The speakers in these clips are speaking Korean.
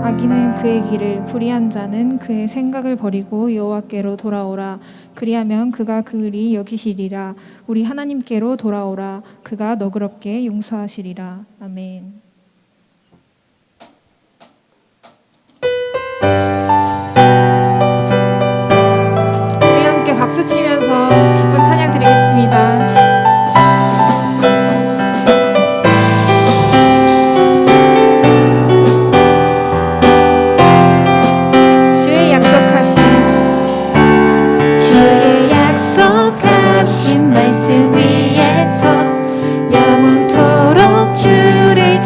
악인은 그의 길을, 불의한 자는 그의 생각을 버리고 여호와께로 돌아오라. 그리하면 그가 그리 여기시리라. 우리 하나님께로 돌아오라. 그가 너그럽게 용서하시리라. 아멘. 우리 함께 박수 치면서 기쁜 찬양 드리겠습니다. 말씀 위에서 영원토록 주를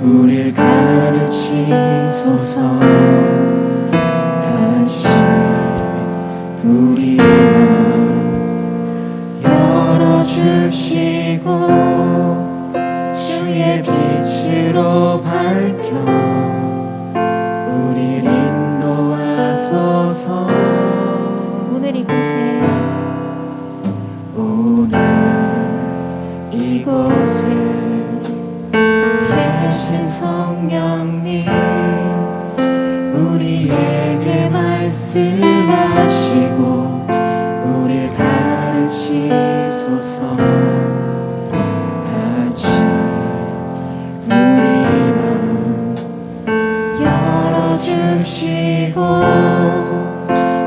우릴 가르치소서. 다시 우리 맘 열어주시고 주의 빛으로 밝혀 우릴 인도하소서. 오늘 이곳에 계신 성령님 우리에게 말씀하시고 우릴 가르치소서. 같이 우리 맘 열어주시고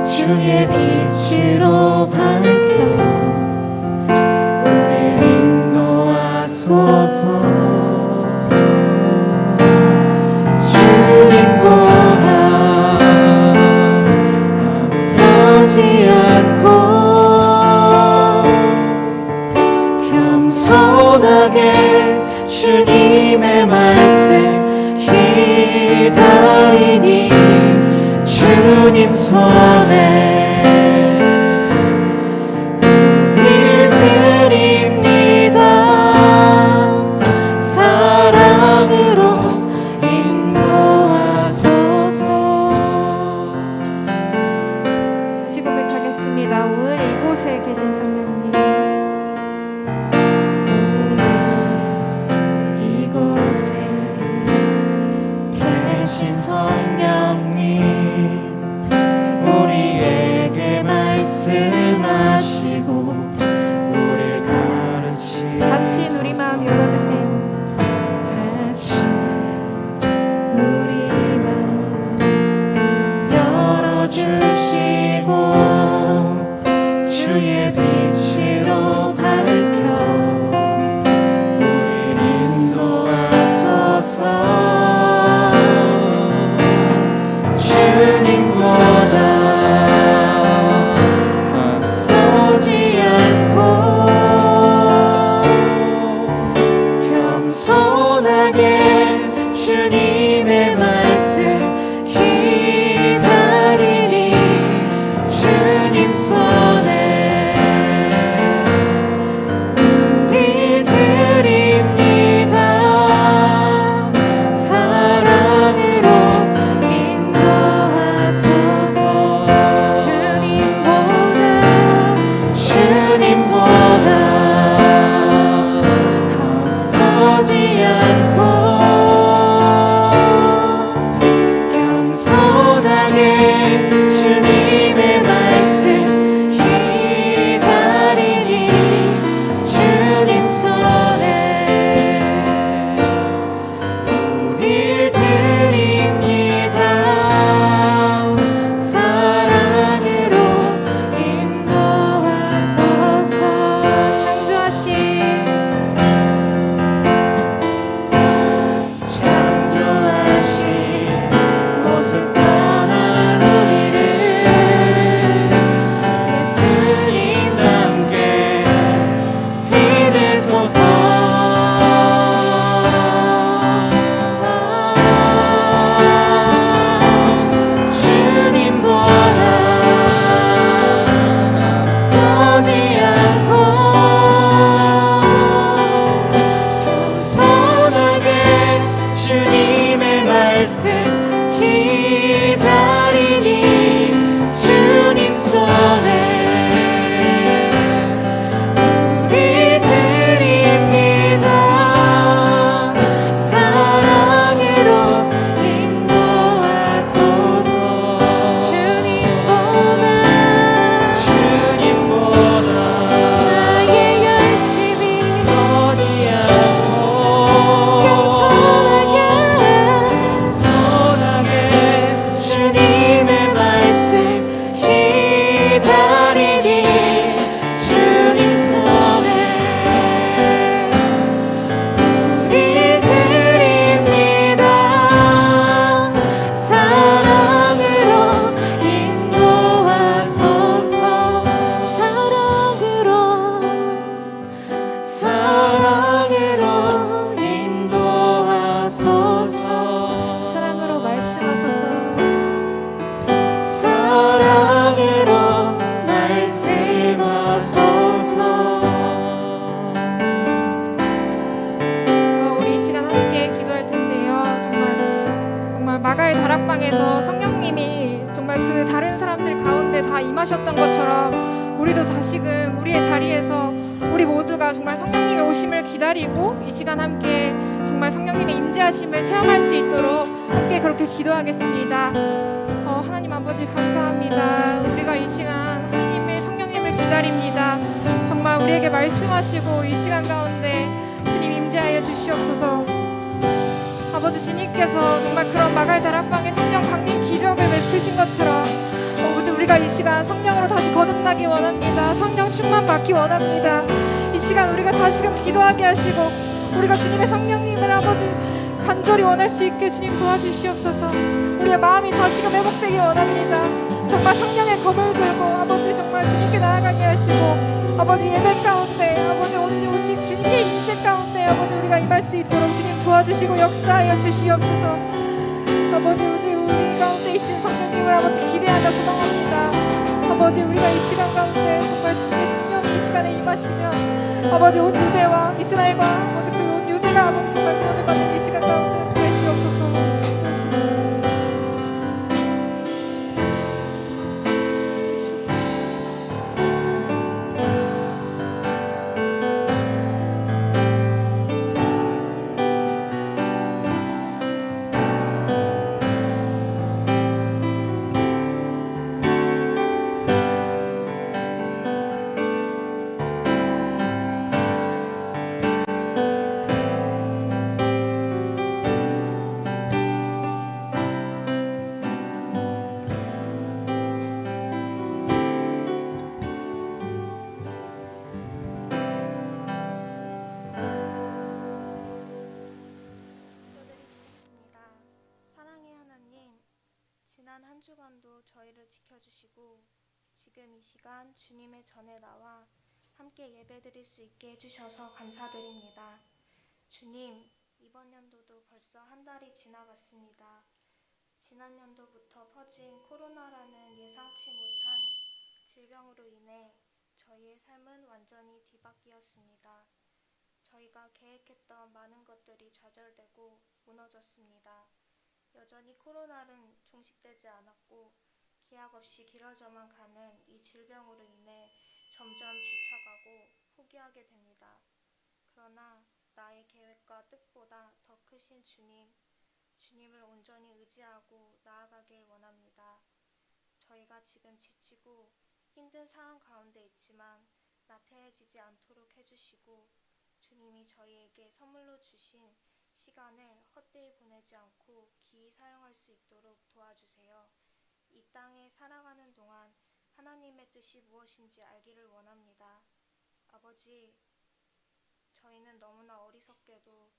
주의 빛으로 밝혀 우릴 인도하소서. 주님보다 앞서지 않고 겸손하게 주님의 말씀 기다리니 주님 손에 우릴 드립니다. 사랑으로 인도하소서. 다시 고백하겠습니다. 오늘 이곳에 계신 성령님, 이곳에 계신 성령님 우리에게 말씀하시고 우릴 가르치소서. 같이 우리 마음 열어주세요. 같이 우리 맘 열어주시고 주의 빛으로 밝혀 우릴 인도하소서. 주님보다 앞서지 않고 겸손하게 주님의 말씀 기다리니 주님 손에 우릴 드립니다. 사랑으로 인도하소서. 주님보다 앞서지 않고 겸손하게 주님의 말씀 기다리니 주님 손에 우릴 드립니다. 사랑으로 인도하소서. 함께 기도할 텐데요. 정말 마가의 다락방에서 성령님이 정말 그 다른 사람들 가운데 다 임하셨던 것처럼 우리도 다시금 우리의 자리에서 우리 모두가 정말 성령님의 오심을 기다리고 이 시간 함께 정말 성령님의 임재하심을 체험할 수 있도록 함께 그렇게 기도하겠습니다. 하나님 아버지 감사합니다. 우리가 이 시간 하나님의 성령님을 기다립니다. 정말 우리에게 말씀하시고 이 시간 가운데 주님 임재하여 주시옵소서. 아버지 주님께서 정말 그런 마가의 다락방에 성령 강림 기적을 베푸신 것처럼 아버지 우리가 이 시간 성령으로 다시 거듭나기 원합니다. 성령 충만 받기 원합니다. 이 시간 우리가 다시금 기도하게 하시고 우리가 주님의 성령님을 아버지 간절히 원할 수 있게 주님 도와주시옵소서. 우리의 마음이 다시금 회복되기 원합니다. 정말 성령의 검을 들고 아버지 정말 주님께 나아가게 하시고 아버지 예배 가운데 아버지 온리 주님의 임재 가운데 아버지 우리가 임할 수 있도록 주님 도와주시고 역사하여 주시옵소서. 아버지 우리 가운데 계신 성령님을 아버지 기대하며 소망합니다. 아버지 우리가 이 시간 가운데 정말 주님의 성령이 이 시간에 임하시면 아버지 온 유대와 이스라엘과 아버지 그 온 유대가 아버지 정말 구원을 받는 이 시간 가운데 되시옵소서. 지난 한 주간도 저희를 지켜주시고 지금 이 시간 주님의 전에 나와 함께 예배드릴 수 있게 해주셔서 감사드립니다. 주님, 이번 연도도 벌써 한 달이 지나갔습니다. 지난 연도부터 퍼진 코로나라는 예상치 못한 질병으로 인해 저희의 삶은 완전히 뒤바뀌었습니다. 저희가 계획했던 많은 것들이 좌절되고 무너졌습니다. 여전히 코로나는 종식되지 않았고 기약 없이 길어져만 가는 이 질병으로 인해 점점 지쳐가고 포기하게 됩니다. 그러나 나의 계획과 뜻보다 더 크신 주님을 온전히 의지하고 나아가길 원합니다. 저희가 지금 지치고 힘든 상황 가운데 있지만 나태해지지 않도록 해주시고 주님이 저희에게 선물로 주신 시간을 헛되이 보내지 않고 기이 사용할 수 있도록 도와주세요. 이 땅에 살아가는 동안 하나님의 뜻이 무엇인지 알기를 원합니다. 아버지, 저희는 너무나 어리석게도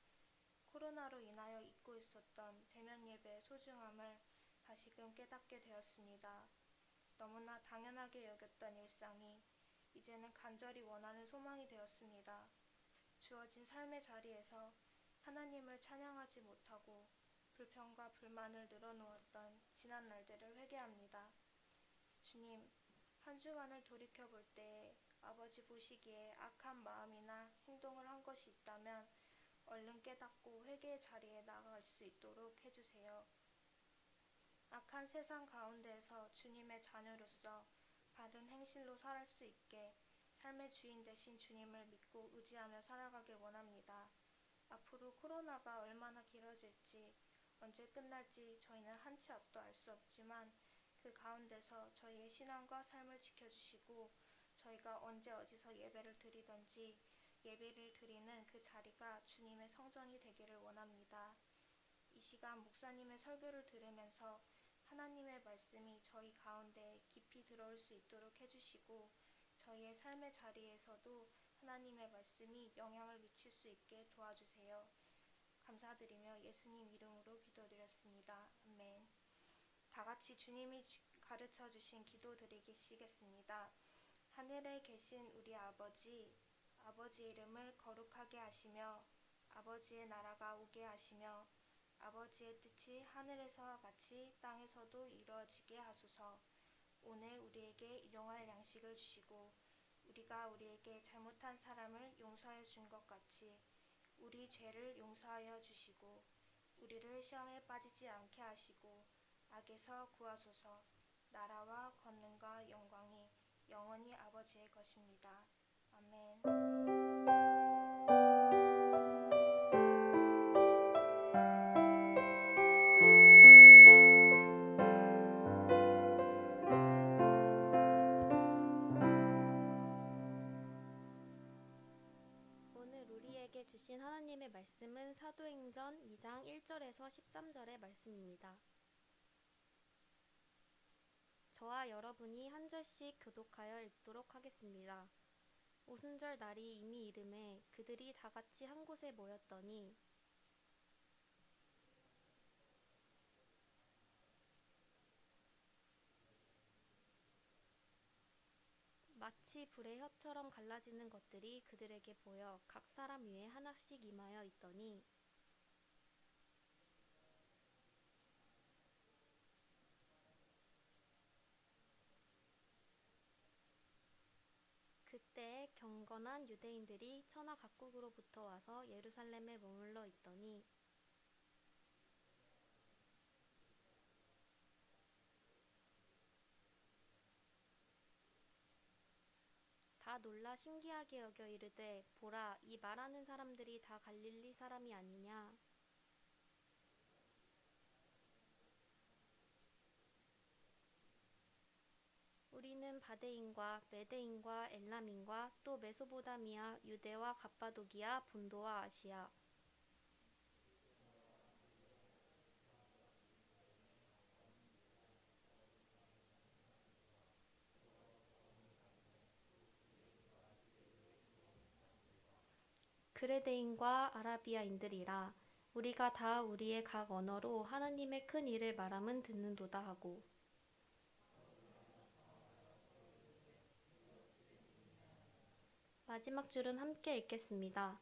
코로나로 인하여 잊고 있었던 대면 예배의 소중함을 다시금 깨닫게 되었습니다. 너무나 당연하게 여겼던 일상이 이제는 간절히 원하는 소망이 되었습니다. 주어진 삶의 자리에서 하나님을 찬양하지 못하고 불평과 불만을 늘어놓았던 지난 날들을 회개합니다. 주님, 한 주간을 돌이켜볼 때에 아버지 보시기에 악한 마음이나 행동을 한 것이 있다면 얼른 깨닫고 회개의 자리에 나아갈 수 있도록 해주세요. 악한 세상 가운데에서 주님의 자녀로서 바른 행실로 살아갈 수 있게 삶의 주인 되신 주님을 믿고 의지하며 살아가길 원합니다. 앞으로 코로나가 얼마나 길어질지 언제 끝날지 저희는 한치 앞도 알 수 없지만 그 가운데서 저희의 신앙과 삶을 지켜주시고 저희가 언제 어디서 예배를 드리든지 예배를 드리는 그 자리가 주님의 성전이 되기를 원합니다. 이 시간 목사님의 설교를 들으면서 하나님의 말씀이 저희 가운데 깊이 들어올 수 있도록 해주시고 저희의 삶의 자리에서도 하나님의 말씀이 영향을 미칠 수 있게 도와주세요. 감사드리며 예수님 이름으로 기도드렸습니다. 아멘. 다 같이 주님이 가르쳐 주신 기도 드리시겠습니다. 하늘에 계신 우리 아버지, 아버지의 이름을 거룩하게 하시며 아버지의 나라가 오게 하시며 아버지의 뜻이 하늘에서와 같이 땅에서도 이루어지게 하소서. 오늘 우리에게 일용할 양식을 주시고 우리가 우리에게 잘못한 사람을 용서해 준 것 같이 우리 죄를 용서하여 주시고 우리를 시험에 빠지지 않게 하시고 악에서 구하소서. 나라와 권능과 영광이 영원히 아버지의 것입니다. 아멘. 오늘 우리에게 주신 하나님의 말씀은 사도행전 2장 1절에서 13절의 말씀입니다. 저와 여러분이 한 절씩 교독하여 읽도록 하겠습니다. 오순절 날이 이미 이름에 그들이 다 같이 한 곳에 모였더니 마치 불의 혀처럼 갈라지는 것들이 그들에게 보여 각 사람 위에 하나씩 임하여 있더니 그때 경건한 유대인들이 천하 각국으로부터 와서 예루살렘에 머물러 있더니 다 놀라 신기하게 여겨 이르되 보라, 이 말하는 사람들이 다 갈릴리 사람이 아니냐. 우리는 바데인과 메데인과 엘람인과 또 메소보다미아, 유대와 갑바도기아, 본도와 아시아 그레데인과 아라비아인들이라. 우리가 다 우리의 각 언어로 하나님의 큰 일을 말함은 듣는도다 하고 마지막 줄은 함께 읽겠습니다.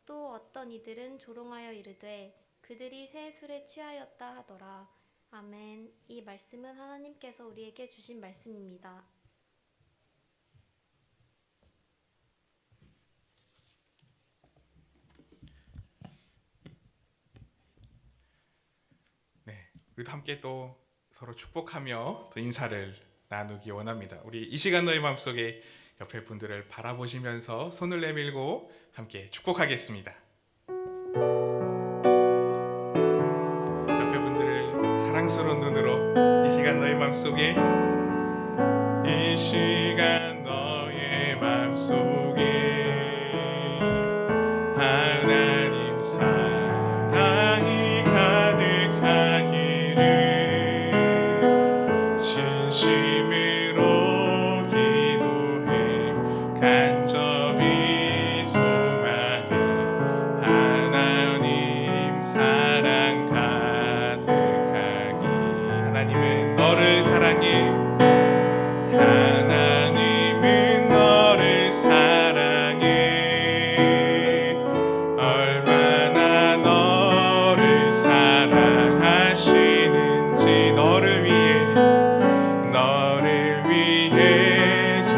또 어떤 이들은 조롱하여 이르되 그들이 새 술에 취하였다 하더라. 아멘. 이 말씀은 하나님께서 우리에게 주신 말씀입니다. 네, 우리도 함께 또 서로 축복하며 또 인사를 나누기 원합니다. 우리 이 시간 너의 마음속에 옆에 분들을 바라보시면서 손을 내밀고 함께 축복하겠습니다. 옆에 분들을 사랑스러운 눈으로 이 시간 너의 마음속에 이 시간 너의 마음속에 하나님 사랑이 가득하기를 진심으로 기도해 간절히 소망해 하나님 사랑 가득하기. 하나님은 너를 사랑해. 하나님은 너를 사랑해. 얼마나 너를 사랑하시는지 너를 위해 저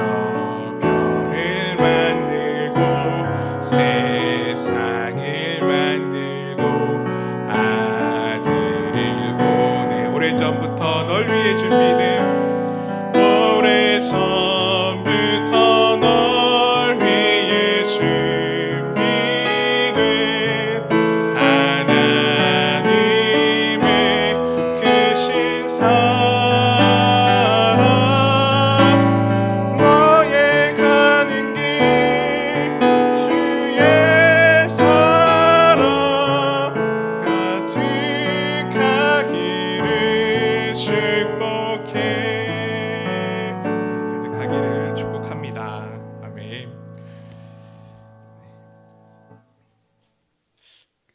별을 만들고 세상을 만들고 아들을 보내. 오래전부터 널 위해 준비된 오래전부터 널 위해 준비된 하나님의 크신 사랑 너의 가는 길 주의 사랑 가득하기를 축복해. 가득하기를 축복합니다. 아멘.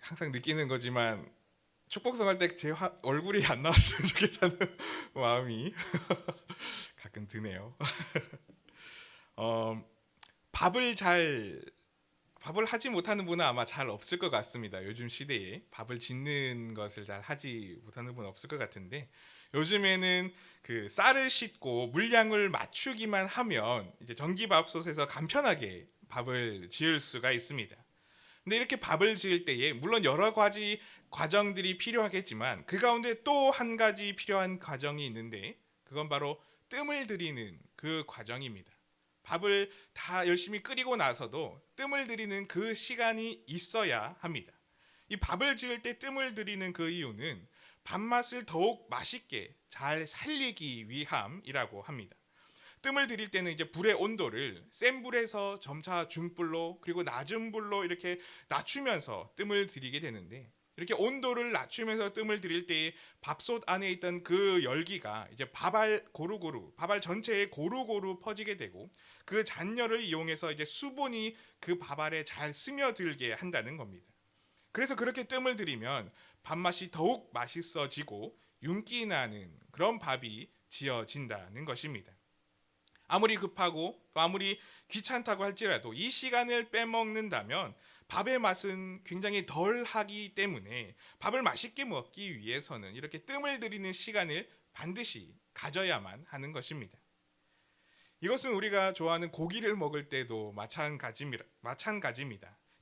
항상 느끼는 거지만 축복성 할 때 제 얼굴이 안 나왔으면 좋겠다는 마음이 가끔 드네요. 밥을 하지 못하는 분은 아마 잘 없을 것 같습니다. 요즘 시대에 밥을 짓는 것을 잘 하지 못하는 분은 없을 것 같은데, 요즘에는 그 쌀을 씻고 물량을 맞추기만 하면 이제 전기밥솥에서 간편하게 밥을 지을 수가 있습니다. 근데 이렇게 밥을 지을 때에 물론 여러 가지 과정들이 필요하겠지만 그 가운데 또 한 가지 필요한 과정이 있는데 그건 바로 뜸을 들이는 그 과정입니다. 밥을 다 열심히 끓이고 나서도 뜸을 들이는 그 시간이 있어야 합니다. 이 밥을 지을 때 뜸을 들이는 그 이유는 밥맛을 더욱 맛있게 잘 살리기 위함이라고 합니다. 뜸을 들일 때는 이제 불의 온도를 센 불에서 점차 중불로 그리고 낮은 불로 이렇게 낮추면서 뜸을 들이게 되는데 이렇게 온도를 낮추면서 뜸을 들일 때에 밥솥 안에 있던 그 열기가 이제 밥알 전체에 고루고루 퍼지게 되고 그 잔열을 이용해서 이제 수분이 그 밥알에 잘 스며들게 한다는 겁니다. 그래서 그렇게 뜸을 들이면 밥맛이 더욱 맛있어지고 윤기 나는 그런 밥이 지어진다는 것입니다. 아무리 급하고 또 아무리 귀찮다고 할지라도 이 시간을 빼먹는다면 밥의 맛은 굉장히 덜하기 때문에 밥을 맛있게 먹기 위해서는 이렇게 뜸을 들이는 시간을 반드시 가져야만 하는 것입니다. 이것은 우리가 좋아하는 고기를 먹을 때도 마찬가지입니다.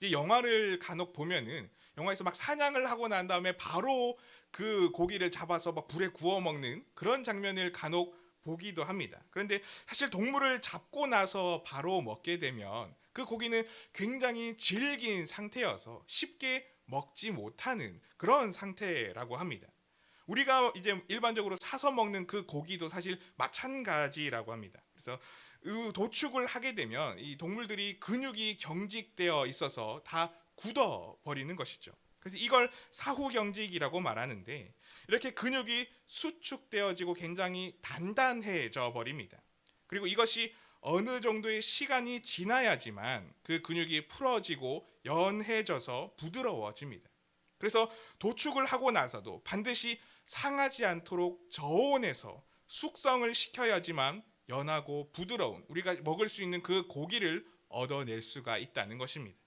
이제 영화를 간혹 보면은 영화에서 막 사냥을 하고 난 다음에 바로 그 고기를 잡아서 막 불에 구워 먹는 그런 장면을 간혹 보기도 합니다. 그런데 사실 동물을 잡고 나서 바로 먹게 되면 그 고기는 굉장히 질긴 상태여서 쉽게 먹지 못하는 그런 상태라고 합니다. 우리가 이제 일반적으로 사서 먹는 그 고기도 사실 마찬가지라고 합니다. 그래서 도축을 하게 되면 이 동물들이 근육이 경직되어 있어서 다 굳어버리는 것이죠. 그래서 이걸 사후경직이라고 말하는데 이렇게 근육이 수축되어지고 굉장히 단단해져 버립니다. 그리고 이것이 어느 정도의 시간이 지나야지만 그 근육이 풀어지고 연해져서 부드러워집니다. 그래서 도축을 하고 나서도 반드시 상하지 않도록 저온에서 숙성을 시켜야지만 연하고 부드러운 우리가 먹을 수 있는 그 고기를 얻어낼 수가 있다는 것입니다.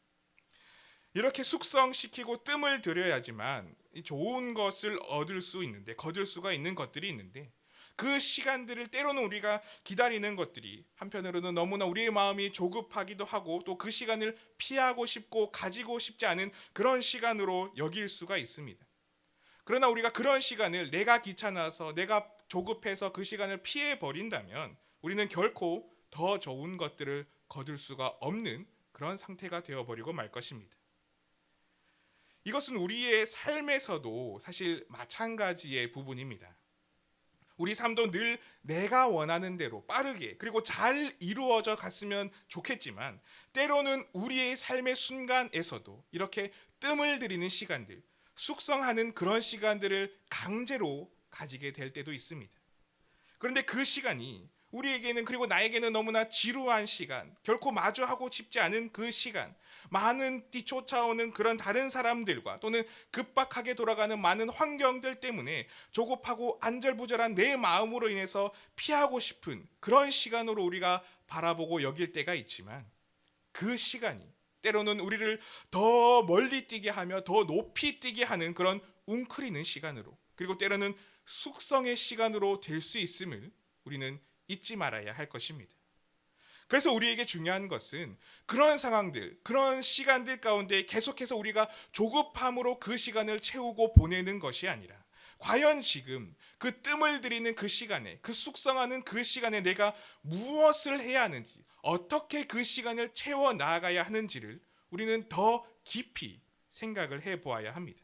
이렇게 숙성시키고 뜸을 들여야지만 좋은 것을 얻을 수 있는데 거둘 수가 있는 것들이 있는데 그 시간들을 때로는 우리가 기다리는 것들이 한편으로는 너무나 우리의 마음이 조급하기도 하고 또 그 시간을 피하고 싶고 가지고 싶지 않은 그런 시간으로 여길 수가 있습니다. 그러나 우리가 그런 시간을 내가 귀찮아서 내가 조급해서 그 시간을 피해 버린다면 우리는 결코 더 좋은 것들을 거둘 수가 없는 그런 상태가 되어버리고 말 것입니다. 이것은 우리의 삶에서도 사실 마찬가지의 부분입니다. 우리 삶도 늘 내가 원하는 대로 빠르게 그리고 잘 이루어져 갔으면 좋겠지만 때로는 우리의 삶의 순간에서도 이렇게 뜸을 들이는 시간들, 숙성하는 그런 시간들을 강제로 가지게 될 때도 있습니다. 그런데 그 시간이 우리에게는 그리고 나에게는 너무나 지루한 시간, 결코 마주하고 싶지 않은 그 시간, 많은 뒤쫓아오는 그런 다른 사람들과 또는 급박하게 돌아가는 많은 환경들 때문에 조급하고 안절부절한 내 마음으로 인해서 피하고 싶은 그런 시간으로 우리가 바라보고 여길 때가 있지만 그 시간이 때로는 우리를 더 멀리 뛰게 하며 더 높이 뛰게 하는 그런 웅크리는 시간으로 그리고 때로는 숙성의 시간으로 될 수 있음을 우리는 잊지 말아야 할 것입니다. 그래서 우리에게 중요한 것은 그런 상황들, 그런 시간들 가운데 계속해서 우리가 조급함으로 그 시간을 채우고 보내는 것이 아니라 과연 지금 그 뜸을 들이는 그 시간에, 그 숙성하는 그 시간에 내가 무엇을 해야 하는지, 어떻게 그 시간을 채워 나가야 하는지를 우리는 더 깊이 생각을 해보아야 합니다.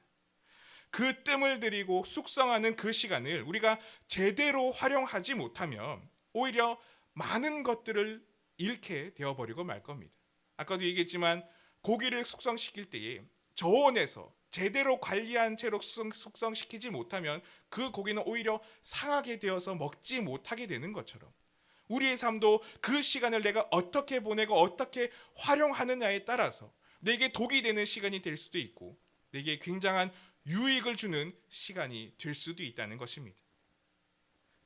그 뜸을 들이고 숙성하는 그 시간을 우리가 제대로 활용하지 못하면 오히려 많은 것들을 잃게 되어버리고 말 겁니다. 아까도 얘기했지만 고기를 숙성시킬 때에 저온에서 제대로 관리한 채로 숙성시키지 못하면 그 고기는 오히려 상하게 되어서 먹지 못하게 되는 것처럼 우리의 삶도 그 시간을 내가 어떻게 보내고 어떻게 활용하느냐에 따라서 내게 독이 되는 시간이 될 수도 있고 내게 굉장한 유익을 주는 시간이 될 수도 있다는 것입니다.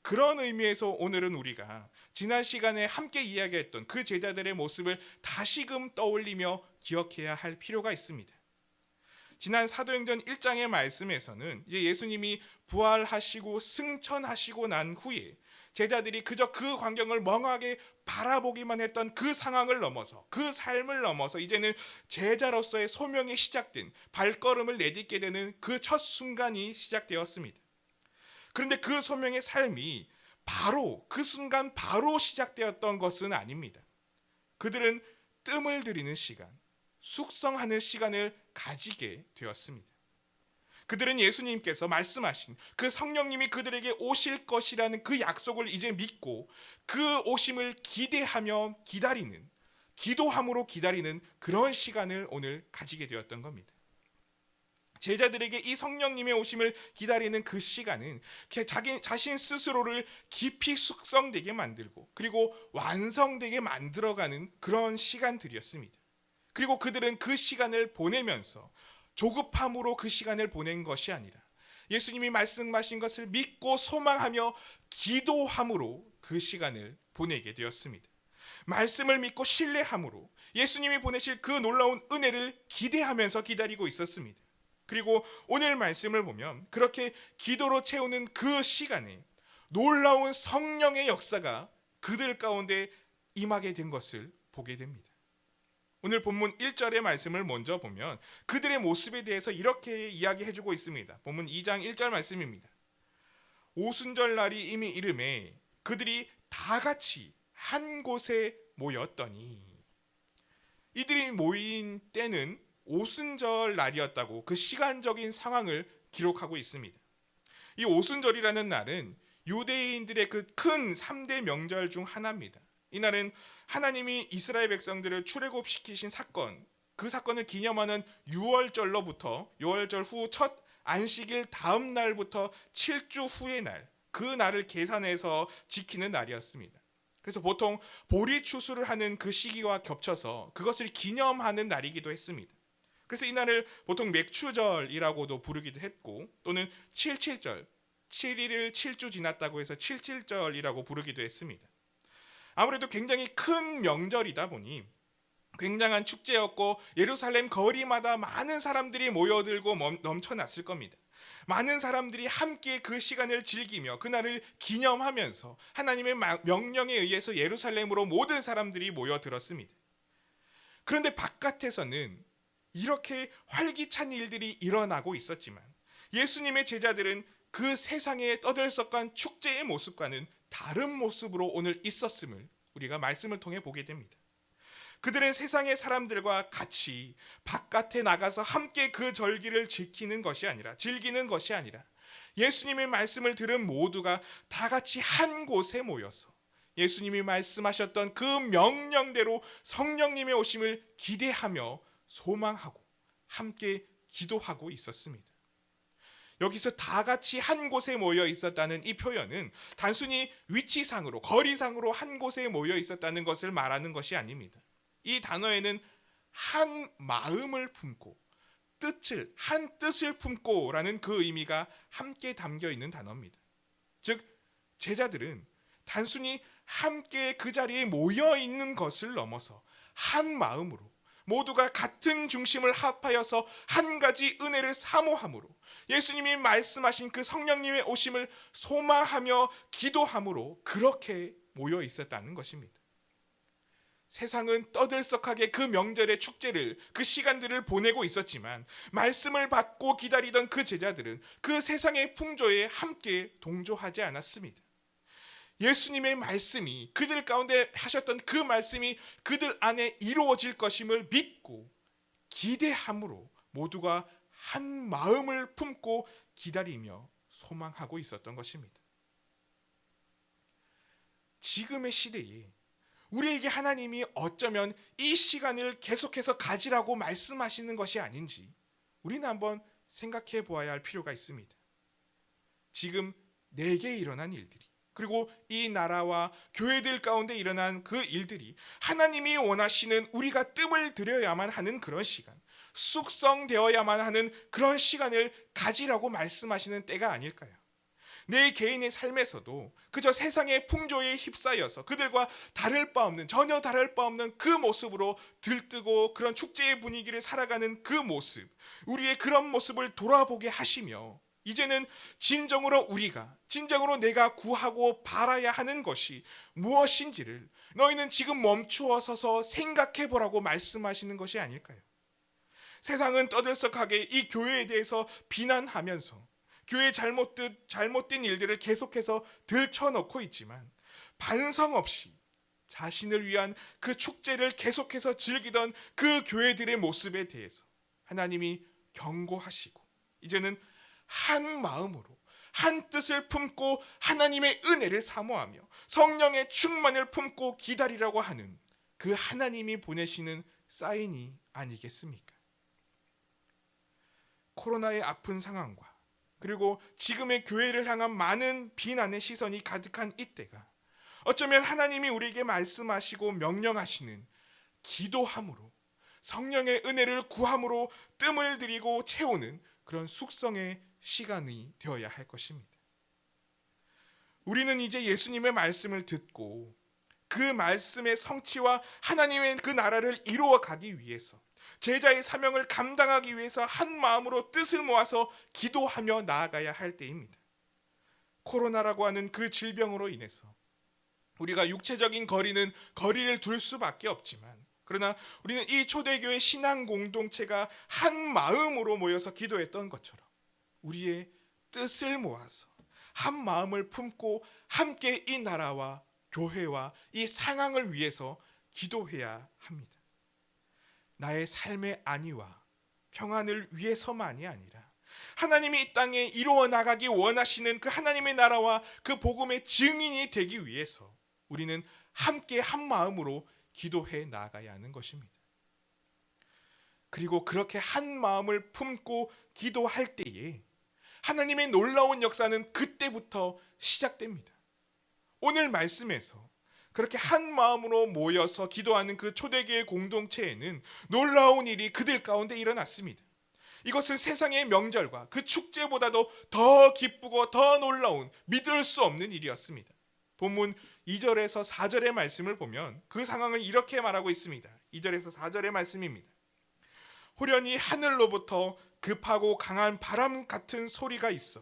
그런 의미에서 오늘은 우리가 지난 시간에 함께 이야기했던 그 제자들의 모습을 다시금 떠올리며 기억해야 할 필요가 있습니다. 지난 사도행전 1장의 말씀에서는 이제 예수님이 부활하시고 승천하시고 난 후에 제자들이 그저 그 광경을 멍하게 바라보기만 했던 그 상황을 넘어서, 그 삶을 넘어서 이제는 제자로서의 소명이 시작된, 발걸음을 내딛게 되는 그 첫 순간이 시작되었습니다. 그런데 그 소명의 삶이 바로 그 순간 바로 시작되었던 것은 아닙니다. 그들은 뜸을 들이는 시간, 숙성하는 시간을 가지게 되었습니다. 그들은 예수님께서 말씀하신 그 성령님이 그들에게 오실 것이라는 그 약속을 이제 믿고 그 오심을 기대하며 기다리는, 기도함으로 기다리는 그런 시간을 오늘 가지게 되었던 겁니다. 제자들에게 이 성령님의 오심을 기다리는 그 시간은 자신 스스로를 깊이 숙성되게 만들고 그리고 완성되게 만들어가는 그런 시간들이었습니다. 그리고 그들은 그 시간을 보내면서 조급함으로 그 시간을 보낸 것이 아니라 예수님이 말씀하신 것을 믿고 소망하며 기도함으로 그 시간을 보내게 되었습니다. 말씀을 믿고 신뢰함으로 예수님이 보내실 그 놀라운 은혜를 기대하면서 기다리고 있었습니다. 그리고 오늘 말씀을 보면 그렇게 기도로 채우는 그 시간에 놀라운 성령의 역사가 그들 가운데 임하게 된 것을 보게 됩니다. 오늘 본문 1절의 말씀을 먼저 보면 그들의 모습에 대해서 이렇게 이야기해주고 있습니다. 본문 2장 1절 말씀입니다. 오순절 날이 이미 이름에 그들이 다 같이 한 곳에 모였더니, 이들이 모인 때는 오순절 날이었다고 그 시간적인 상황을 기록하고 있습니다. 이 오순절이라는 날은 유대인들의 그 큰 3대 명절 중 하나입니다. 이 날은 하나님이 이스라엘 백성들을 출애굽시키신 사건, 그 사건을 기념하는 유월절로부터 유월절 후 첫 안식일 다음 날부터 7주 후의 날, 그 날을 계산해서 지키는 날이었습니다. 그래서 보통 보리 추수를 하는 그 시기와 겹쳐서 그것을 기념하는 날이기도 했습니다. 그래서 이 날을 보통 맥추절이라고도 부르기도 했고, 또는 77절, 7일을 7주 지났다고 해서 77절이라고 부르기도 했습니다. 아무래도 굉장히 큰 명절이다 보니 굉장한 축제였고 예루살렘 거리마다 많은 사람들이 모여들고 넘쳐났을 겁니다. 많은 사람들이 함께 그 시간을 즐기며 그날을 기념하면서 하나님의 명령에 의해서 예루살렘으로 모든 사람들이 모여들었습니다. 그런데 바깥에서는 이렇게 활기찬 일들이 일어나고 있었지만 예수님의 제자들은 그 세상에 떠들썩한 축제의 모습과는 다른 모습으로 오늘 있었음을 우리가 말씀을 통해 보게 됩니다. 그들은 세상의 사람들과 같이 바깥에 나가서 함께 그 절기를 즐기는 것이 아니라 예수님의 말씀을 들은 모두가 다 같이 한 곳에 모여서 예수님이 말씀하셨던 그 명령대로 성령님의 오심을 기대하며 소망하고 함께 기도하고 있었습니다. 여기서 다 같이 한 곳에 모여 있었다는 이 표현은 단순히 위치상으로, 거리상으로 한 곳에 모여 있었다는 것을 말하는 것이 아닙니다. 이 단어에는 한 마음을 품고 한 뜻을 품고라는 그 의미가 함께 담겨 있는 단어입니다. 즉 제자들은 단순히 함께 그 자리에 모여 있는 것을 넘어서 한 마음으로 모두가 같은 중심을 합하여서 한 가지 은혜를 사모함으로 예수님이 말씀하신 그 성령님의 오심을 소망하며 기도함으로 그렇게 모여 있었다는 것입니다. 세상은 떠들썩하게 그 명절의 축제를, 그 시간들을 보내고 있었지만 말씀을 받고 기다리던 그 제자들은 그 세상의 풍조에 함께 동조하지 않았습니다. 예수님의 말씀이, 그들 가운데 하셨던 그 말씀이 그들 안에 이루어질 것임을 믿고 기대함으로 모두가 한 마음을 품고 기다리며 소망하고 있었던 것입니다. 지금의 시대에 우리에게 하나님이 어쩌면 이 시간을 계속해서 가지라고 말씀하시는 것이 아닌지 우리는 한번 생각해 보아야 할 필요가 있습니다. 지금 내게 일어난 일들이, 그리고 이 나라와 교회들 가운데 일어난 그 일들이 하나님이 원하시는 우리가 뜸을 들여야만 하는 그런 시간, 숙성되어야만 하는 그런 시간을 가지라고 말씀하시는 때가 아닐까요? 내 개인의 삶에서도 그저 세상의 풍조에 휩싸여서 그들과 전혀 다를 바 없는 그 모습으로 들뜨고 그런 축제의 분위기를 살아가는 그 모습, 우리의 그런 모습을 돌아보게 하시며 이제는 진정으로 내가 구하고 바라야 하는 것이 무엇인지를 너희는 지금 멈추어 서서 생각해 보라고 말씀하시는 것이 아닐까요? 세상은 떠들썩하게 이 교회에 대해서 비난하면서 교회의 잘못된 일들을 계속해서 들춰놓고 있지만 반성 없이 자신을 위한 그 축제를 계속해서 즐기던 그 교회들의 모습에 대해서 하나님이 경고하시고 이제는 한 마음으로 한 뜻을 품고 하나님의 은혜를 사모하며 성령의 충만을 품고 기다리라고 하는 그 하나님이 보내시는 사인이 아니겠습니까? 코로나의 아픈 상황과 그리고 지금의 교회를 향한 많은 비난의 시선이 가득한 이때가 어쩌면 하나님이 우리에게 말씀하시고 명령하시는 기도함으로 성령의 은혜를 구함으로 뜸을 들이고 채우는 그런 숙성의 시간이 되어야 할 것입니다. 우리는 이제 예수님의 말씀을 듣고 그 말씀의 성취와 하나님의 그 나라를 이루어 가기 위해서 제자의 사명을 감당하기 위해서 한 마음으로 뜻을 모아서 기도하며 나아가야 할 때입니다. 코로나라고 하는 그 질병으로 인해서 우리가 육체적인 거리를 둘 수밖에 없지만 그러나 우리는 이 초대교회 신앙 공동체가 한 마음으로 모여서 기도했던 것처럼 우리의 뜻을 모아서 한 마음을 품고 함께 이 나라와 교회와 이 상황을 위해서 기도해야 합니다. 나의 삶의 안위와 평안을 위해서만이 아니라 하나님이 이 땅에 이루어 나가기 원하시는 그 하나님의 나라와 그 복음의 증인이 되기 위해서 우리는 함께 한 마음으로 기도해 나아가야 하는 것입니다. 그리고 그렇게 한 마음을 품고 기도할 때에 하나님의 놀라운 역사는 그때부터 시작됩니다. 오늘 말씀에서 그렇게 한 마음으로 모여서 기도하는 그 초대교회 공동체에는 놀라운 일이 그들 가운데 일어났습니다. 이것은 세상의 명절과 그 축제보다도 더 기쁘고 더 놀라운 믿을 수 없는 일이었습니다. 본문 2절에서 4절의 말씀을 보면 그 상황을 이렇게 말하고 있습니다. 2절에서 4절의 말씀입니다. 호련히 하늘로부터 급하고 강한 바람 같은 소리가 있어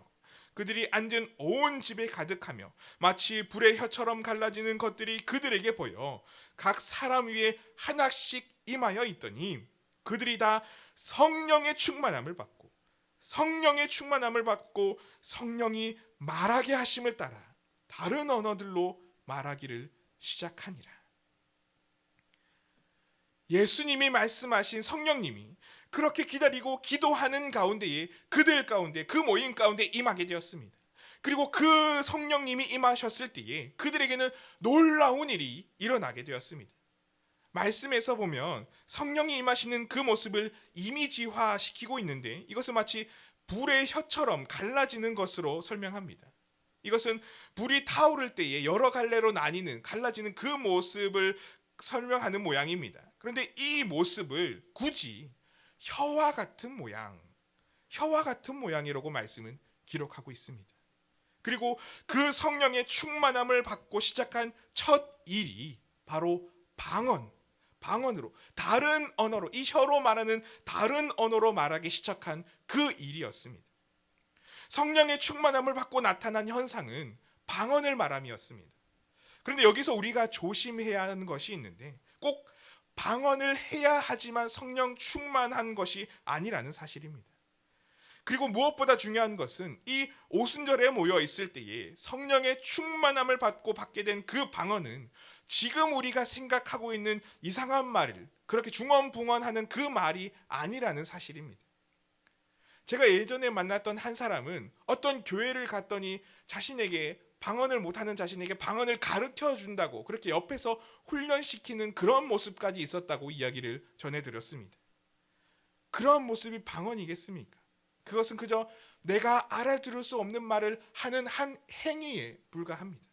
그들이 앉은 온 집에 가득하며 마치 불의 혀처럼 갈라지는 것들이 그들에게 보여 각 사람 위에 하나씩 임하여 있더니 그들이 다 성령의 충만함을 받고 성령이 말하게 하심을 따라 다른 언어들로 말하기를 시작하니라. 예수님이 말씀하신 성령님이 그렇게 기다리고 기도하는 가운데에 그들 가운데 그 모임 가운데 임하게 되었습니다. 그리고 그 성령님이 임하셨을 때에 그들에게는 놀라운 일이 일어나게 되었습니다. 말씀에서 보면 성령이 임하시는 그 모습을 이미지화시키고 있는데 이것은 마치 불의 혀처럼 갈라지는 것으로 설명합니다. 이것은 불이 타오를 때에 여러 갈래로 갈라지는 그 모습을 설명하는 모양입니다. 그런데 이 모습을 굳이 혀와 같은 모양이라고 말씀은 기록하고 있습니다. 그리고 그 성령의 충만함을 받고 시작한 첫 일이 바로 방언으로 다른 언어로 이 혀로 말하는 다른 언어로 말하기 시작한 그 일이었습니다. 성령의 충만함을 받고 나타난 현상은 방언을 말함이었습니다. 그런데 여기서 우리가 조심해야 하는 것이 있는데 꼭 방언을 해야 하지만 성령 충만한 것이 아니라는 사실입니다. 그리고 무엇보다 중요한 것은 이 오순절에 모여 있을 때에 성령의 충만함을 받고 받게 된 그 방언은 지금 우리가 생각하고 있는 이상한 말을 그렇게 중언붕언하는 그 말이 아니라는 사실입니다. 제가 예전에 만났던 한 사람은 어떤 교회를 갔더니 방언을 못하는 자신에게 방언을 가르쳐 준다고 그렇게 옆에서 훈련시키는 그런 모습까지 있었다고 이야기를 전해드렸습니다. 그런 모습이 방언이겠습니까? 그것은 그저 내가 알아들을 수 없는 말을 하는 한 행위에 불과합니다.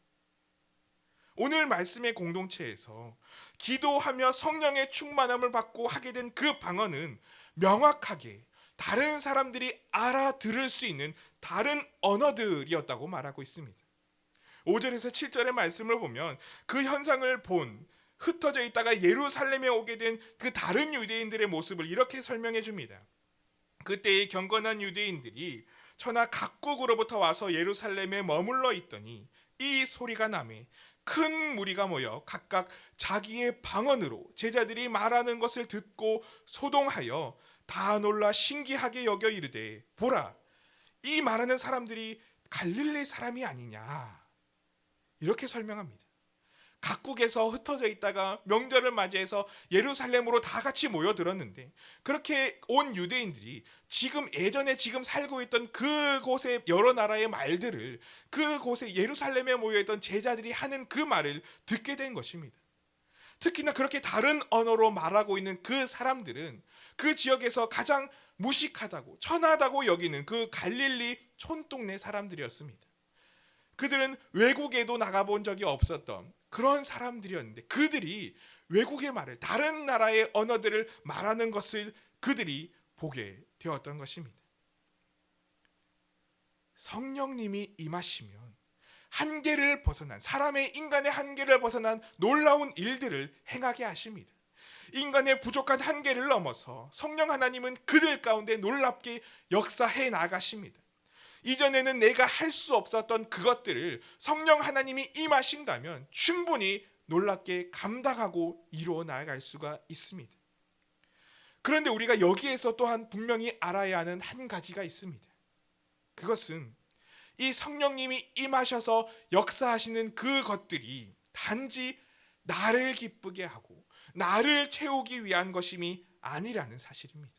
오늘 말씀의 공동체에서 기도하며 성령의 충만함을 받고 하게 된 그 방언은 명확하게 다른 사람들이 알아들을 수 있는 다른 언어들이었다고 말하고 있습니다. 5절에서 7절의 말씀을 보면 그 현상을 흩어져 있다가 예루살렘에 오게 된 그 다른 유대인들의 모습을 이렇게 설명해 줍니다. 그때의 경건한 유대인들이 천하 각국으로부터 와서 예루살렘에 머물러 있더니 이 소리가 나매 큰 무리가 모여 각각 자기의 방언으로 제자들이 말하는 것을 듣고 소동하여 다 놀라 신기하게 여겨 이르되 보라, 이 말하는 사람들이 갈릴리 사람이 아니냐, 이렇게 설명합니다. 각국에서 흩어져 있다가 명절을 맞이해서 예루살렘으로 다 같이 모여들었는데, 그렇게 온 유대인들이 예전에 살고 있던 그곳의 여러 나라의 말들을, 그곳에 예루살렘에 모여있던 제자들이 하는 그 말을 듣게 된 것입니다. 특히나 그렇게 다른 언어로 말하고 있는 그 사람들은 그 지역에서 가장 무식하다고, 천하다고 여기는 그 갈릴리 촌동네 사람들이었습니다. 그들은 외국에도 나가본 적이 없었던 그런 사람들이었는데, 그들이 외국의 말을, 다른 나라의 언어들을 말하는 것을 그들이 보게 되었던 것입니다. 성령님이 임하시면 한계를 벗어난, 인간의 한계를 벗어난 놀라운 일들을 행하게 하십니다. 인간의 부족한 한계를 넘어서 성령 하나님은 그들 가운데 놀랍게 역사해 나가십니다. 이전에는 내가 할 수 없었던 그것들을 성령 하나님이 임하신다면 충분히 놀랍게 감당하고 이루어 나아갈 수가 있습니다. 그런데 우리가 여기에서 또한 분명히 알아야 하는 한 가지가 있습니다. 그것은 이 성령님이 임하셔서 역사하시는 그것들이 단지 나를 기쁘게 하고 나를 채우기 위한 것임이 아니라는 사실입니다.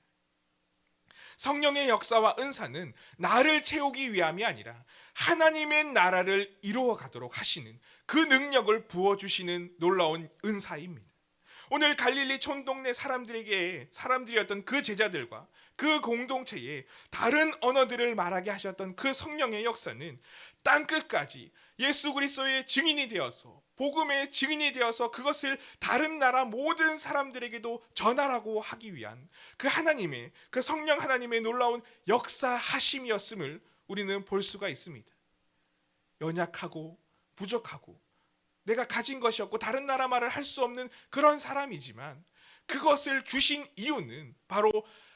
성령의 역사와 은사는 나를 채우기 위함이 아니라 하나님의 나라를 이루어 가도록 하시는 그 능력을 부어주시는 놀라운 은사입니다. 오늘 갈릴리 촌동네 사람들이었던 그 제자들과 그 공동체에 다른 언어들을 말하게 하셨던 그 성령의 역사는 땅끝까지 예수 그리스도의 증인이 되어서, 복음의 증인이 되어서 그것을 다른 나라 모든 사람들에게도 전하라고 하기 위한 그 성령 하나님의 놀라운 역사하심이었음을 우리는 볼 수가 있습니다. 연약하고 부족하고 내가 가진 것이 없고 다른 나라 말을 할 수 없는 그런 사람이지만, 그것을 주신 이유는 바로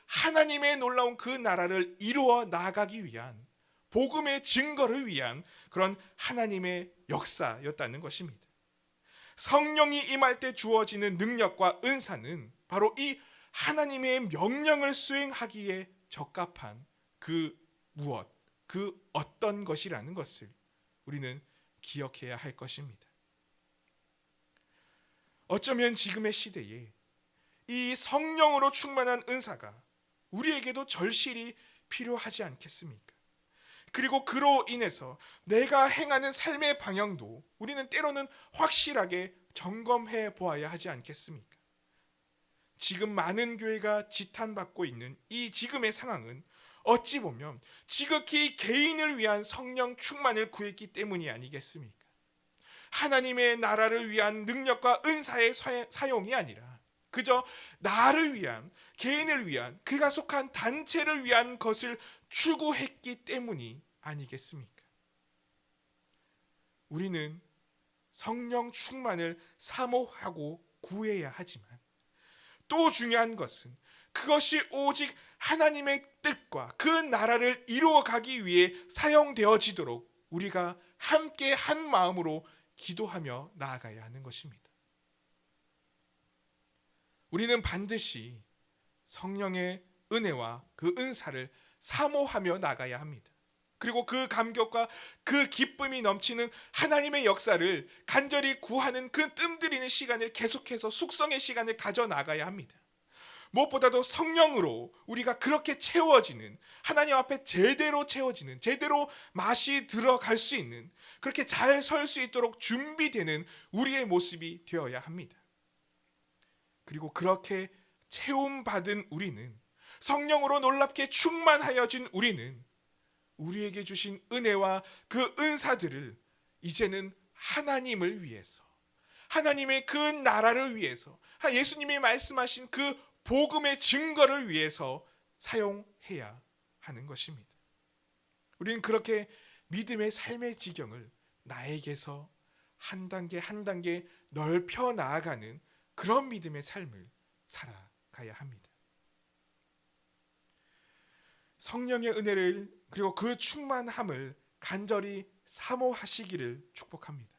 하나님의 놀라운 그 나라를 이루어 나가기 위한, 복음의 증거를 위한 그런 하나님의 역사였다는 것입니다. 성령이 임할 때 주어지는 능력과 은사는 바로 이 하나님의 명령을 수행하기에 적합한 그 어떤 것이라는 것을 우리는 기억해야 할 것입니다. 어쩌면 지금의 시대에 이 성령으로 충만한 은사가 우리에게도 절실히 필요하지 않겠습니까? 그리고 그로 인해서 내가 행하는 삶의 방향도 우리는 때로는 확실하게 점검해 보아야 하지 않겠습니까? 지금 많은 교회가 지탄받고 있는 이 지금의 상황은 어찌 보면 지극히 개인을 위한 성령 충만을 구했기 때문이 아니겠습니까? 하나님의 나라를 위한 능력과 은사의 사용이 아니라 그저 나를 위한, 개인을 위한, 그가 속한 단체를 위한 것을 추구했기 때문이 아니겠습니까? 우리는 성령 충만을 사모하고 구해야 하지만 또 중요한 것은 그것이 오직 하나님의 뜻과 그 나라를 이루어가기 위해 사용되어지도록 우리가 함께 한 마음으로 기도하며 나아가야 하는 것입니다. 우리는 반드시 성령의 은혜와 그 은사를 사모하며 나가야 합니다. 그리고 그 감격과 그 기쁨이 넘치는 하나님의 역사를 간절히 구하는 그 뜸들이는 시간을 계속해서 숙성의 시간을 가져나가야 합니다. 무엇보다도 성령으로 우리가 그렇게 채워지는, 하나님 앞에 제대로 채워지는, 제대로 맛이 들어갈 수 있는, 그렇게 잘 설 수 있도록 준비되는 우리의 모습이 되어야 합니다. 그리고 그렇게 채움받은 우리는, 성령으로 놀랍게 충만하여진 우리는 우리에게 주신 은혜와 그 은사들을 이제는 하나님을 위해서, 하나님의 그 나라를 위해서, 예수님이 말씀하신 그 복음의 증거를 위해서 사용해야 하는 것입니다. 우리는 그렇게 믿음의 삶의 지경을 나에게서 한 단계 한 단계 넓혀 나아가는 그런 믿음의 삶을 살아가야 합니다. 성령의 은혜를 그리고 그 충만함을 간절히 사모하시기를 축복합니다.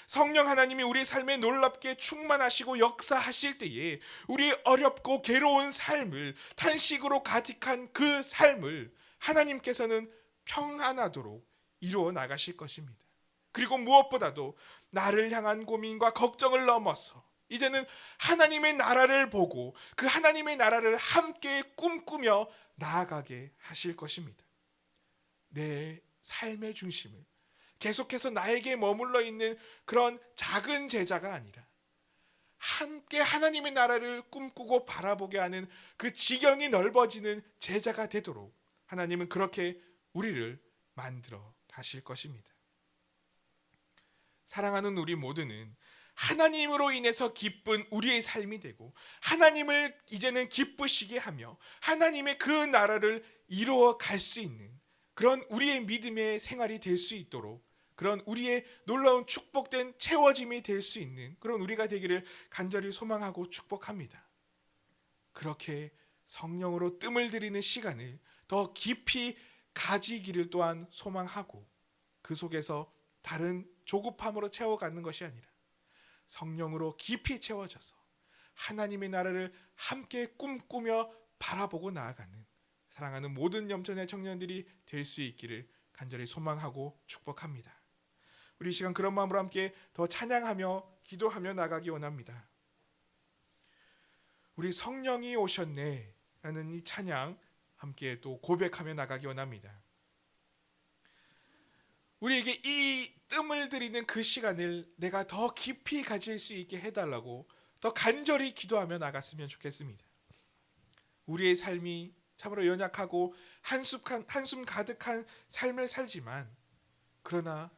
성령 하나님이 우리 삶에 놀랍게 충만하시고 역사하실 때에 우리 어렵고 괴로운 삶을, 탄식으로 가득한 그 삶을 하나님께서는 평안하도록 이루어 나가실 것입니다. 그리고 무엇보다도 나를 향한 고민과 걱정을 넘어서 이제는 하나님의 나라를 보고 그 하나님의 나라를 함께 꿈꾸며 나아가게 하실 것입니다. 내 삶의 중심을 계속해서 나에게 머물러 있는 그런 작은 제자가 아니라 함께 하나님의 나라를 꿈꾸고 바라보게 하는 그 지경이 넓어지는 제자가 되도록 하나님은 그렇게 우리를 만들어 가실 것입니다. 사랑하는 우리 모두는 하나님으로 인해서 기쁜 우리의 삶이 되고 하나님을 이제는 기쁘시게 하며 하나님의 그 나라를 이루어 갈 수 있는 그런 우리의 믿음의 생활이 될 수 있도록, 그런 우리의 놀라운 축복된 채워짐이 될 수 있는 그런 우리가 되기를 간절히 소망하고 축복합니다. 그렇게 성령으로 뜸을 들이는 시간을 더 깊이 가지기를 또한 소망하고, 그 속에서 다른 조급함으로 채워가는 것이 아니라 성령으로 깊이 채워져서 하나님의 나라를 함께 꿈꾸며 바라보고 나아가는 사랑하는 모든 염전의 청년들이 될 수 있기를 간절히 소망하고 축복합니다. 우리 이 시간 그런 마음으로 함께 더 찬양하며 기도하며 나가기 원합니다. 우리 성령이 오셨네 라는 이 찬양 함께 또 고백하며 나가기 원합니다. 우리에게 이 뜸을 들이는 그 시간을 내가 더 깊이 가질 수 있게 해달라고 더 간절히 기도하며 나갔으면 좋겠습니다. 우리의 삶이 참으로 연약하고 한숨 가득한 삶을 살지만, 그러나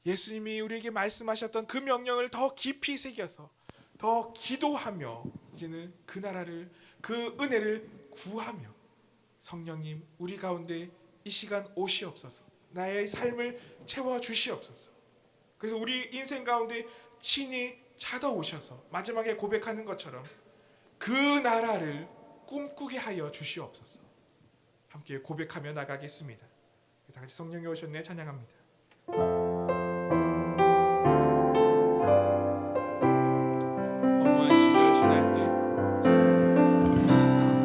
예수님이 우리에게 말씀하셨던 그 명령을 더 깊이 새겨서 더 기도하며 이제는 그 나라를, 그 은혜를 구하며 성령님 우리 가운데 이 시간 오시옵소서, 나의 삶을 채워주시옵소서. 그래서 우리 인생 가운데 친히 찾아오셔서 마지막에 고백하는 것처럼 그 나라를 꿈꾸게 하여 주시옵소서. 함께 고백하며 나가겠습니다. 다 같이 성령이 오셨네 찬양합니다. 허무한 시절 지날 때,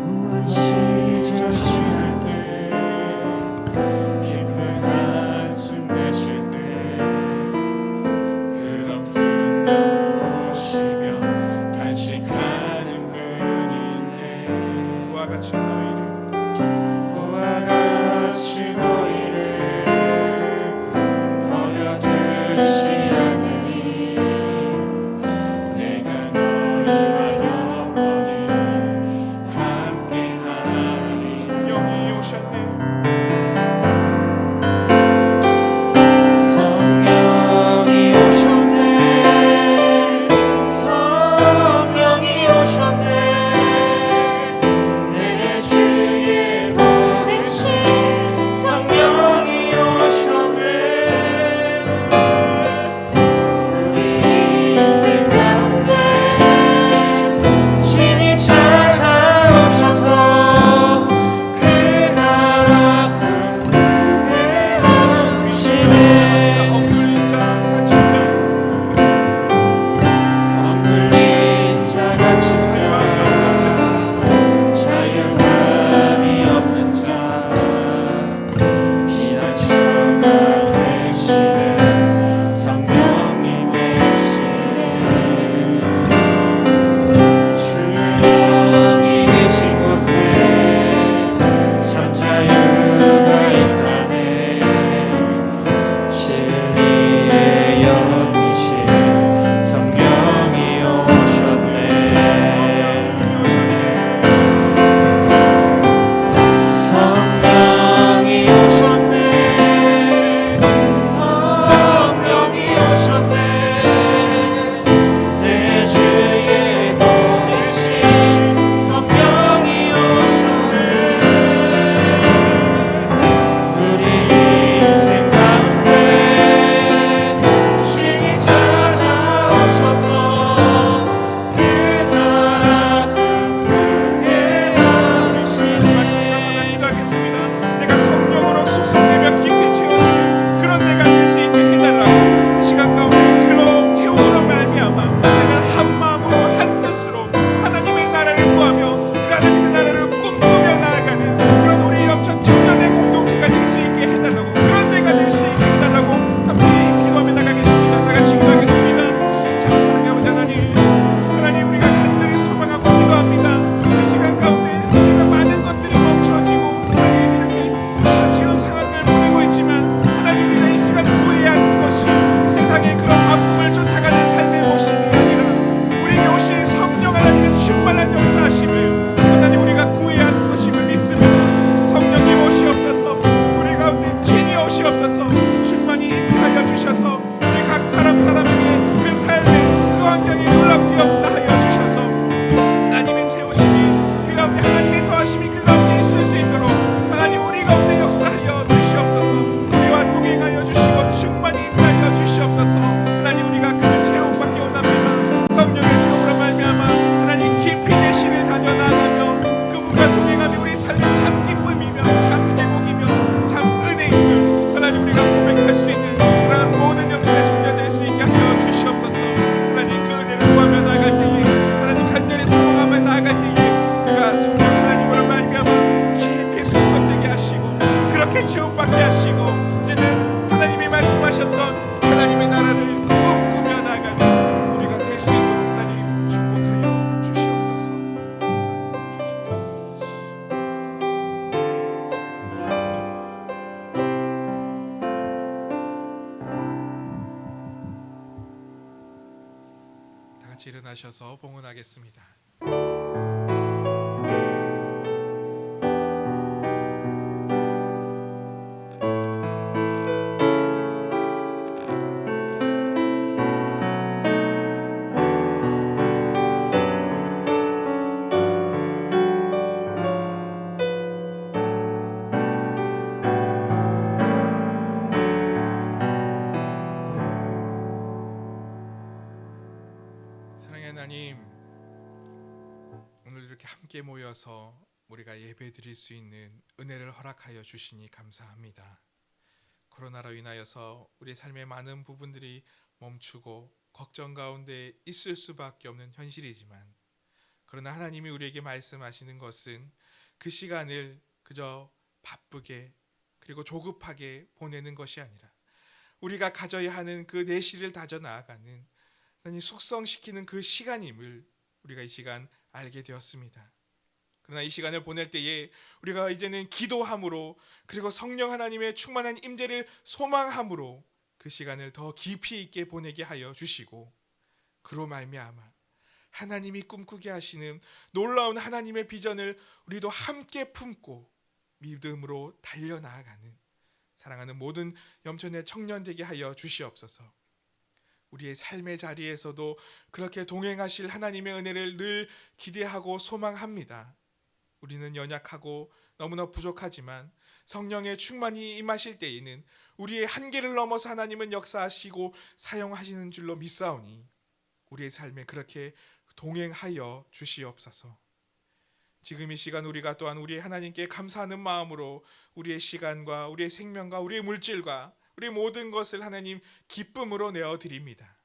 허무한 시절 지날 때, 깊은 한숨 내쉴 때, 끝없는 곳이며 간직하는 눈이네. 그와 같이 너희를 그와 같이 너희를 은혜의 체험받게 하시고 이제는 하나님이 말씀하셨던 하나님의 나라를 꿈꾸며 나가는 우리가 될 수 있도록 하나님 축복하여 주시옵소서. 다 같이 일어나셔서 봉헌하겠습니다. 사랑의 하나님, 오늘 이렇게 함께 모여서 우리가 예배 드릴 수 있는 은혜를 허락하여 주시니 감사합니다. 코로나로 인하여서 우리 삶의 많은 부분들이 멈추고 걱정 가운데 있을 수밖에 없는 현실이지만, 그러나 하나님이 우리에게 말씀하시는 것은 그 시간을 그저 바쁘게 그리고 조급하게 보내는 것이 아니라 우리가 가져야 하는 그 내실을 다져 나아가는 하나님 숙성시키는 그 시간임을 우리가 이 시간 알게 되었습니다. 그러나 이 시간을 보낼 때에 우리가 이제는 기도함으로 그리고 성령 하나님의 충만한 임재를 소망함으로 그 시간을 더 깊이 있게 보내게 하여 주시고, 그로 말미암아 하나님이 꿈꾸게 하시는 놀라운 하나님의 비전을 우리도 함께 품고 믿음으로 달려나아가는 사랑하는 모든 염천의 청년 되게 하여 주시옵소서. 우리의 삶의 자리에서도 그렇게 동행하실 하나님의 은혜를 늘 기대하고 소망합니다. 우리는 연약하고 너무나 부족하지만 성령의 충만이 임하실 때에는 우리의 한계를 넘어서 하나님은 역사하시고 사용하시는 줄로 믿사오니 우리의 삶에 그렇게 동행하여 주시옵소서. 지금 이 시간 우리가 또한 우리의 하나님께 감사하는 마음으로 우리의 시간과 우리의 생명과 우리의 물질과 우리 모든 것을 하나님 기쁨으로 내어드립니다.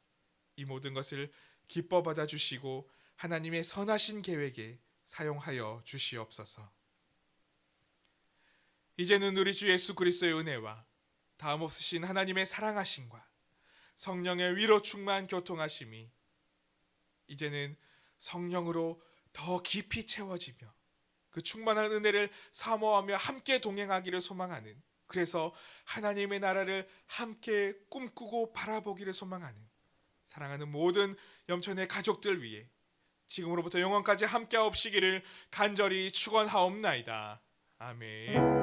이 모든 것을 기뻐 받아주시고 하나님의 선하신 계획에 사용하여 주시옵소서. 이제는 우리 주 예수 그리스도의 은혜와 다음 없으신 하나님의 사랑하심과 성령의 위로 충만 교통하심이 이제는 성령으로 더 깊이 채워지며 그 충만한 은혜를 사모하며 함께 동행하기를 소망하는, 그래서 하나님의 나라를 함께 꿈꾸고 바라보기를 소망하는 사랑하는 모든 염천의 가족들 위해 지금으로부터 영원까지 함께하옵시기를 간절히 축원하옵나이다. 아멘.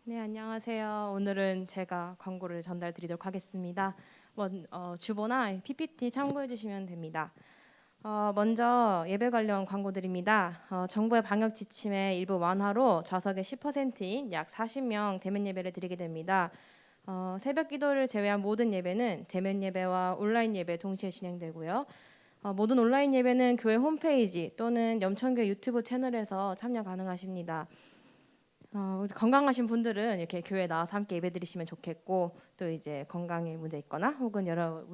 네, 안녕하세요. 오늘은 제가 광고를 전달 드리도록 하겠습니다. 주보나 PPT 참고해 주시면 됩니다. 먼저 예배 관련 광고드립니다. 정부의 방역 지침의 일부 완화로 좌석의 10%인 약 40명 대면 예배를 드리게 됩니다. 새벽 기도를 제외한 모든 예배는 대면 예배와 온라인 예배 동시에 진행되고요. 모든 온라인 예배는 교회 홈페이지 또는 염천교회 유튜브 채널에서 참여 가능하십니다. 건강하신 분들은 이렇게 교회에 나와서 함께 예배드리시면 좋겠고, 또 이제 건강에 문제 있거나 혹은 여러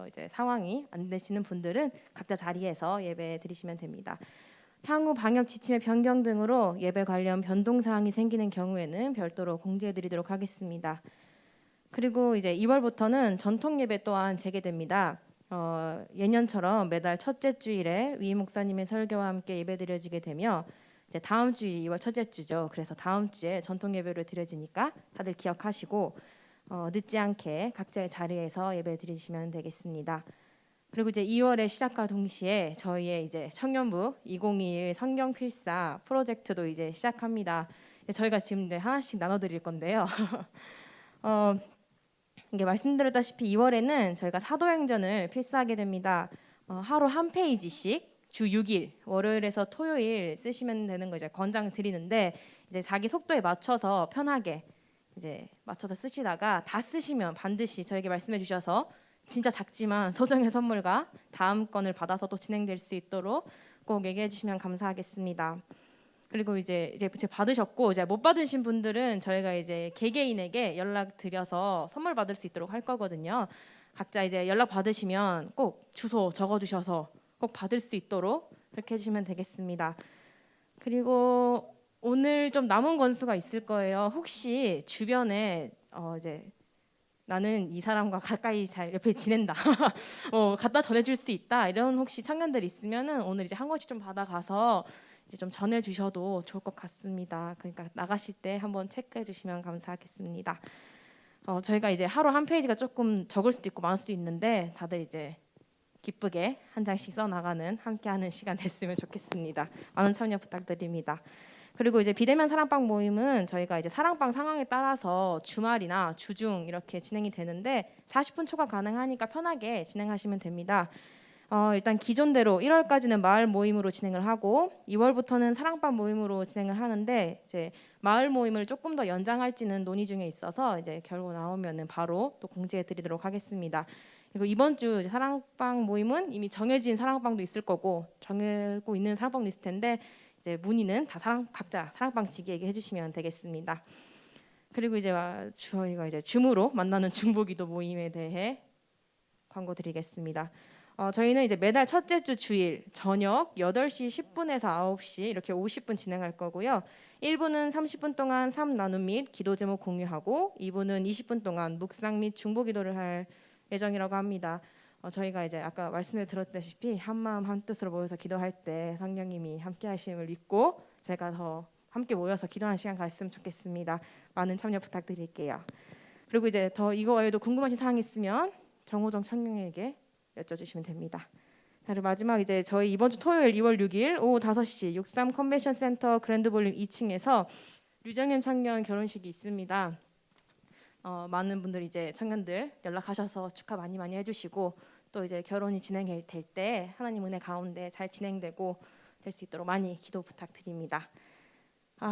이제 상황이 안 되시는 분들은 각자 자리에서 예배 드리시면 됩니다. 향후 방역 지침의 변경 등으로 예배 관련 변동 사항이 생기는 경우에는 별도로 공지해 드리도록 하겠습니다. 그리고 이제 2월부터는 전통 예배 또한 재개됩니다. 예년처럼 매달 첫째 주일에 위임 목사님의 설교와 함께 예배드려지게 되며, 이제 다음 주이 2월 첫째 주죠. 그래서 다음 주에 전통 예배로 드려지니까 다들 기억하시고 늦지 않게 각자의 자리에서 예배 드리시면 되겠습니다. 그리고 이제 2월의 시작과 동시에 저희의 이제 청년부 2021 성경 필사 프로젝트도 이제 시작합니다. 저희가 지금 하나씩 나눠드릴 건데요. 이게 말씀드렸다시피 2월에는 저희가 사도행전을 필사하게 됩니다. 하루 한 페이지씩 주 6일 월요일에서 토요일 쓰시면 되는 거 이제 권장 드리는데, 이제 자기 속도에 맞춰서 편하게 이제 맞춰서 쓰시다가 다 쓰시면 반드시 저에게 말씀해 주셔서 진짜 작지만 소정의 선물과 다음 건을 받아서 또 진행될 수 있도록 꼭 얘기해 주시면 감사하겠습니다. 그리고 이제 받으셨고 이제 못 받으신 분들은 저희가 이제 개개인에게 연락 드려서 선물 받을 수 있도록 할 거거든요. 각자 이제 연락 받으시면 꼭 주소 적어 주셔서 꼭 받을 수 있도록 그렇게 해주시면 되겠습니다. 그리고 오늘 좀 남은 건수가 있을 거예요. 혹시 주변에 이제 나는 이 사람과 가까이 잘 옆에 지낸다, 갖다 전해줄 수 있다 이런 혹시 청년들 있으면은 오늘 이제 한 권씩 좀 받아가서 이제 좀 전해주셔도 좋을 것 같습니다. 그러니까 나가실 때 한번 체크해주시면 감사하겠습니다. 저희가 이제 하루 한 페이지가 조금 적을 수도 있고 많을 수도 있는데 다들 이제 기쁘게 한 장씩 써 나가는 함께하는 시간 됐으면 좋겠습니다. 많은 참여 부탁드립니다. 그리고 이제 비대면 사랑방 모임은 저희가 이제 사랑방 상황에 따라서 주말이나 주중 이렇게 진행이 되는데 40분 초과 가능하니까 편하게 진행하시면 됩니다. 일단 기존대로 1월까지는 마을 모임으로 진행을 하고 2월부터는 사랑방 모임으로 진행을 하는데 이제 마을 모임을 조금 더 연장할지는 논의 중에 있어서 이제 결과 나오면은 바로 또 공지해 드리도록 하겠습니다. 그리고 이번 주 이제 사랑방 모임은 이미 정해진 사랑방도 있을 거고 정해고 있는 사랑방도 있을 텐데 이제 문의는 다 각자 사랑방 지기에게 해주시면 되겠습니다. 그리고 이제 저희가 이제 줌으로 만나는 중보기도 모임에 대해 광고 드리겠습니다. 저희는 이제 매달 첫째 주 주일 저녁 8시 10분에서 9시 이렇게 50분 진행할 거고요. 1부는 30분 동안 삶 나눔 및 기도 제목 공유하고 2부는 20분 동안 묵상 및 중보 기도를 할 예정이라고 합니다. 저희가 이제 아까 말씀을 드렸다시피 한마음 한뜻으로 모여서 기도할 때 성령님이 함께 하심을 믿고 제가 더 함께 모여서 기도하는 시간 가졌으면 좋겠습니다. 많은 참여 부탁드릴게요. 그리고 이제 더 이거 외에도 궁금하신 사항 있으면 정호정 청년에게 여쭤주시면 됩니다. 그리고 마지막 이제 저희 이번 주 토요일 2월 6일 오후 5시 63 컨벤션 센터 그랜드 볼륨 2층에서 류정현 청년 결혼식이 있습니다. 많은 분들이 이제 청년들 연락하셔서 축하 많이 해주시고 또 이제 결혼이 진행될 때 하나님 은혜 가운데 잘 진행되고 될 수 있도록 많이 기도 부탁드립니다.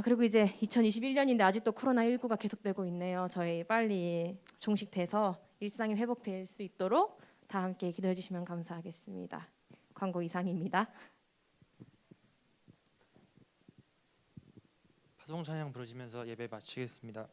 그리고 이제 2021년인데 아직도 코로나19가 계속되고 있네요. 저희 빨리 종식돼서 일상이 회복될 수 있도록 다 함께 기도해 주시면 감사하겠습니다. 광고 이상입니다. 파송 찬양 부르시면서 예배 마치겠습니다.